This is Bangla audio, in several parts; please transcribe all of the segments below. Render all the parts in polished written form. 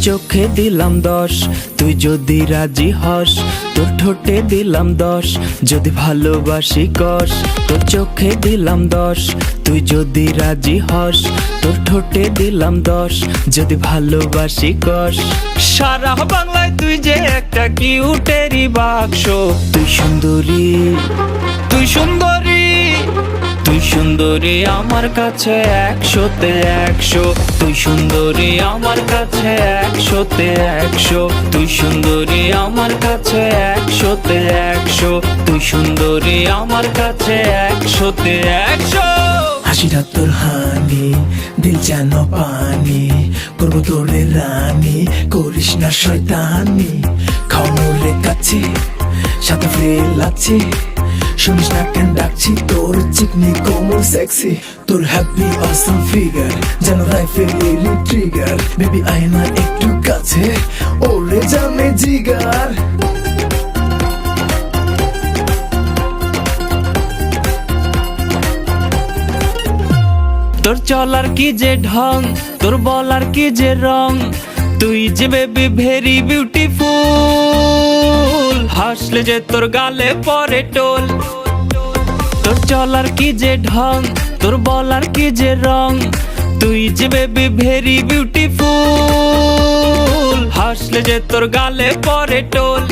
চোখে দিলাম 10 তুই যদি রাজি হস, তোর ঠোঁটে দিলাম 10 যদি ভালোবাসি কস। তোর চোখে দিলাম 10 তুই যদি রাজি হস, তোর ঠোঁটে দিলাম 10 যদি ভালোবাসি কস। সারা বাংলায় তুই যে একটা কিউটেরি বাক্স। তুই সুন্দরী, তুই সুন্দরী, তুই সুন্দরী আমার কাছে 100-তে 100। তুই সুন্দরী আমার কাছে 100-তে 100। তুই সুন্দরী আমার কাছে 100-তে 100। তুই সুন্দরী আমার কাছে 100-তে 100। হাসিটা তোর হানি, দিল যেন পানি, করবো তোরে রানী, করিস না শয়তানি। খাওয়ানোর কাছে সাথে ফেল আছে, শুনিস না কেন ডাকছি তোর চিকনি কোমল সেক্সি। তোর হ্যাপি অসম ফিগার যেন রাইফেলের ট্রিগার। বেবি আয় না একটু কাছে, ওরে জানে জিগার। তোর চলার কি যে ঢং, তোর বলার কি যে রং, তুই যে বেবি ভেরি বিউটিফুল। হাসলে যে তোর গালে পরে টোল। তোর চলার কি যে ঢং, তোর বলার কি যে রং, তুই যে বেবি ভেরি বিউটিফুল। হাসলে যে তোর গালে পরে টোল।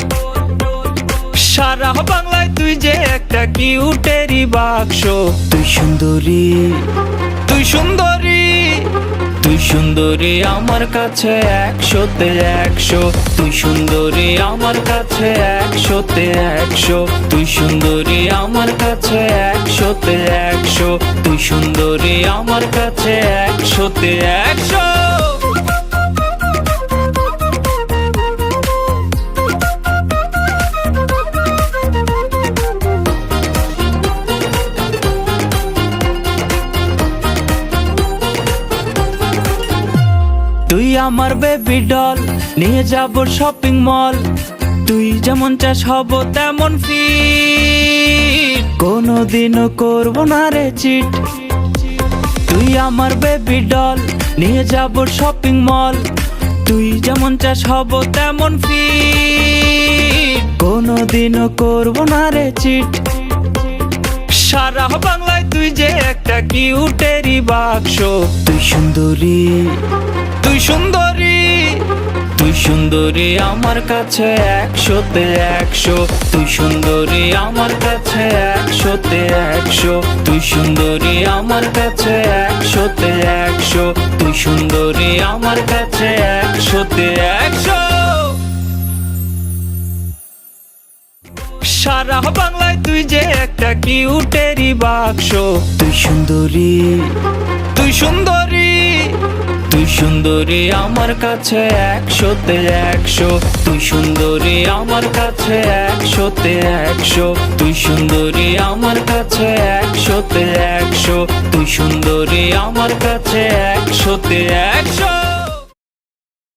সারা বাংলায় তুই যে একটা কিউটেরি বাক্স। তুই সুন্দরী, তুই সুন্দরী, তুই সুন্দরী আমার কাছে 100-তে 100। তুই সুন্দরী আমার কাছে 100-তে 100। তুই সুন্দরী আমার কাছে 100-তে 100। তুই সুন্দরী আমার কাছে 100-তে 100। তুই আমার বেবি ডল, নিয়ে যাব শপিং মল। তুই যেমন চাস হব তেমন ফিট, কোনোদিনও করব না রে চিট। তুই আমার বেবি ডল, নিয়ে যাব শপিং মল। তুই যেমন চাস হব তেমন ফিট, কোনোদিনও করব না রে চিট। সারা বাংলায় তুই যে একটা কিউটেরি বাক্স। তুই সুন্দরী, তুই সুন্দরী, তুই সুন্দরী আমার কাছে 100-তে 100। তুই সুন্দরী আমার কাছে 100-তে 100। তুই সুন্দরী আমার কাছে 100-তে 100। তুই সুন্দরী আমার কাছে 100-তে 100। সারা বাংলায় তুই যে একটা কিউটেরি বাক্স। তুই সুন্দরী, তুই সুন্দরী, তুই সুন্দরী আমার কাছে 100-তে 100। তুই সুন্দরী আমার কাছে 100-তে 100। তুই সুন্দরী আমার কাছে 100-তে 100। তুই সুন্দরী আমার কাছে 100-তে 100।